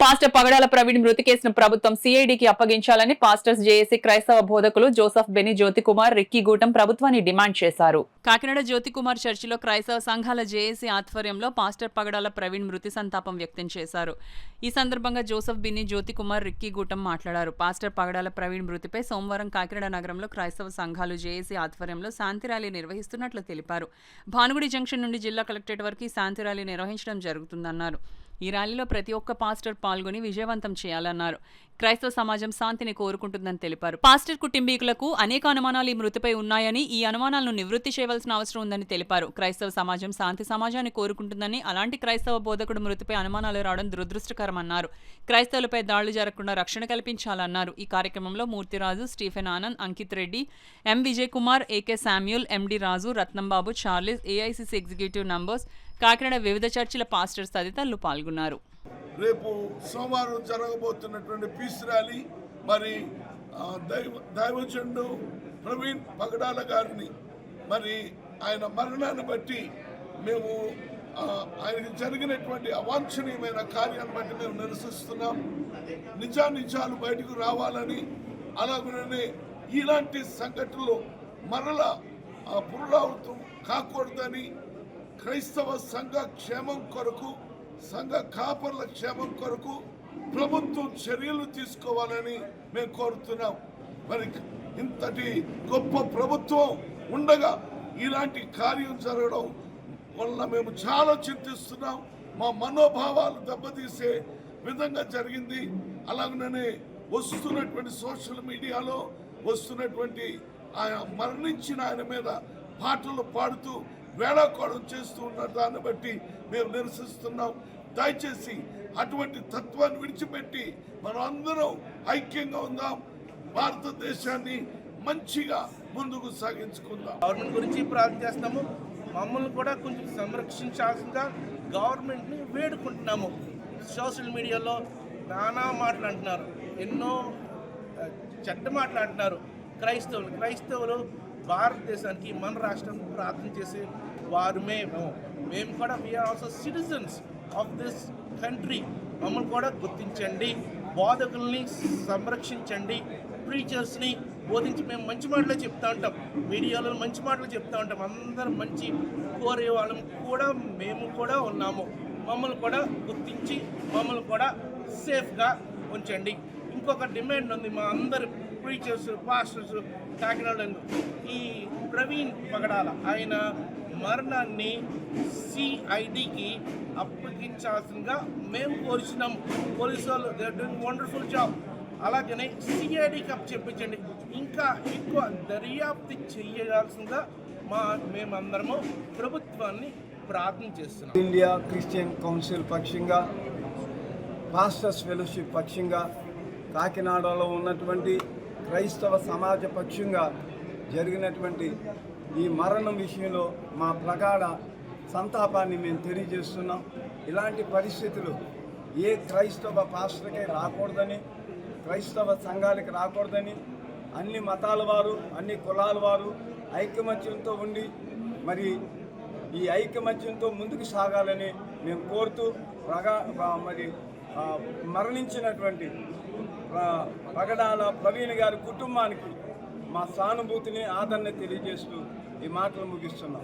Pastor పగడాల ప్రవీణ్ మృతి కేసును ప్రభుత్వం సిఐడికి అప్పగించాలని పాస్టర్స్ జేఏసీ క్రైస్తవ బోధకులు జోసఫ్ బెని జ్యోతికుమార్ రిక్కీ గూటం ప్రభుత్వాన్ని డిమాండ్ చేశారు. కాకినాడ జ్యోతికుమార్ చర్చిలో క్రైస్తవ సంఘాల జేఏసీ ఆధ్వర్యంలో పాస్టర్ పగడాల ప్రవీణ్ మృతి సంతాపం వ్యక్తం చేశారు. ఈ సందర్భంగా జోసఫ్ బెని జ్యోతికుమార్ రిక్కీ గూటం మాట్లాడారు. పాస్టర్ పగడాల ప్రవీణ్ మృతిపై సోమవారం కాకినాడ నగరంలో క్రైస్తవ సంఘాలు జేఏసీ ఆధ్వర్యంలో శాంతి ర్యాలీ నిర్వహిస్తున్నట్లు తెలిపారు. భానుగుడి జంక్షన్ నుండి జిల్లా కలెక్టరేట్ వరకు శాంతి ర్యాలీ నిర్వహించడం జరుగుతుందన్నారు. ఈ ర్యాలీలో ప్రతి ఒక్క పాస్టర్ పాల్గొని విజయవంతం చేయాలన్నారు. క్రైస్తవ సమాజం శాంతిని కోరుకుంటుందని తెలిపారు. పాస్టర్ కుటుంబీకులకు అనేక అనుమానాలు ఈ మృతిపై ఉన్నాయని, ఈ అనుమానాలను నివృత్తి చేయవలసిన అవసరం ఉందని తెలిపారు. క్రైస్తవ సమాజం శాంతి సమాజాన్ని కోరుకుంటుందని, అలాంటి క్రైస్తవ బోధకుడు మృతిపై అనుమానాలు రావడం దురదృష్టకరమన్నారు. క్రైస్తవులపై దాడులు జరగకుండా రక్షణ కల్పించాలన్నారు. ఈ కార్యక్రమంలో Murthyraju, Stephen Anand, Ankit Reddy, M Vijay Kumar, AK Samuel, MD Raju, Ratnambabu, Charles, AICC executive members, Kakinada వివిధ చర్చిల పాస్టర్స్ తదితరులు పాల్గొన్నారు. రేపు సోమవారం జరగబోతున్నటువంటి పీస్ ర్యాలీ మరి దైవజనుడు ప్రవీణ్ పగడాల గారిని మరి ఆయన మరణాన్ని బట్టి మేము ఆయనకి జరిగినటువంటి అవాంఛనీయమైన కార్యాన్ని బట్టి మేము నిరసిస్తున్నాం. నిజాలు బయటకు రావాలని, అలాగనే ఇలాంటి సంఘటనలు మరలా పునరావృతం కాకూడదని, క్రైస్తవ సంఘ క్షేమం కొరకు, సంఘ కాపర్ల క్షేమం కొరకు ప్రభుత్వం చర్యలు తీసుకోవాలని మేము కోరుతున్నాం. మరి ఇంతటి గొప్ప ప్రభుత్వం ఉండగా ఇలాంటి కార్యం జరగడం వల్ల మేము చాలా చింతిస్తున్నాం. మా మనోభావాలు దెబ్బతీసే విధంగా జరిగింది. అలాగనే వస్తున్నటువంటి సోషల్ మీడియాలో వస్తున్నటువంటి ఆయన మరణించిన ఆయన మీద పాటలు పాడుతూ వేళాకోళం చేస్తూ ఉన్న దాన్ని బట్టి మేము నిరసిస్తున్నాం. దయచేసి అటువంటి తత్వాన్ని విడిచిపెట్టి మనం అందరం ఐక్యంగా ఉందాం. భారతదేశాన్ని మంచిగా ముందుకు సాగించుకుందాం. గవర్నమెంట్ గురించి ప్రార్థన చేస్తున్నాము. మమ్మల్ని కూడా కొంచెం సంరక్షించాల్సిందిగా గవర్నమెంట్ని వేడుకుంటున్నాము. సోషల్ మీడియాలో నానా మాటలు అంటున్నారు, ఎన్నో చెడ్డ మాటలు అంటున్నారు. క్రైస్తవులు భారతదేశానికి, మన రాష్ట్రం ప్రార్థన చేసే వారు మేము కూడా we are also citizens of this country. మమ్మల్ని కూడా గుర్తించండి, బోధకుల్ని సంరక్షించండి, ప్రీచర్స్ని బోధించి మేము మంచి మాటలు చెప్తూ ఉంటాం, మీడియాలో మంచి మాటలు చెప్తూ ఉంటాం. అందరూ మంచి కోరే వాళ్ళం కూడా మేము కూడా ఉన్నాము. మమ్మల్ని కూడా గుర్తించి మమ్మల్ని కూడా సేఫ్గా ఉంచండి. ఇంకొక డిమాండ్ ఉంది మా అందరు ప్రీచర్స్, పాస్టర్స్ కాకినాడ, ఈ ప్రవీణ్ పగడాల ఆయన మరణాన్ని సిఐడికి అప్పగించాల్సిందిగా మేము కోరుచున్నాం. పోలీసు వాళ్ళు they are doing wonderful job. అలాగనే సిఐడికి అప్పచెప్పించండి. ఇంకా ఎక్కువ దర్యాప్తు చేయాల్సిందిగా మేమందరము ప్రభుత్వాన్ని ప్రార్థన చేస్తున్నాం. ఇండియా క్రిస్టియన్ కౌన్సిల్ పక్షంగా, పాస్టర్స్ ఫెలోషిప్ పక్షంగా, కాకినాడలో ఉన్నటువంటి క్రైస్తవ సమాజ పక్షంగా జరిగినటువంటి ఈ మరణం విషయంలో మా ప్రగాఢ సంతాపాన్ని మేము తెలియజేస్తున్నాం. ఇలాంటి పరిస్థితులు ఏ క్రైస్తవ పాస్టర్కే రాకూడదని, క్రైస్తవ సంఘాలకి రాకూడదని, అన్ని మతాల వారు, అన్ని కులాల వారు ఐకమత్యంతో ఉండి మరి ఈ ఐకమత్యంతో ముందుకు సాగాలని మేము కోరుతూ మరి మరణించినటువంటి పగడాల ప్రవీణ్ గారి కుటుంబానికి మా సానుభూతిని, ఆదరణ తెలియజేస్తూ ఈ మాటలు ముగిస్తున్నాం.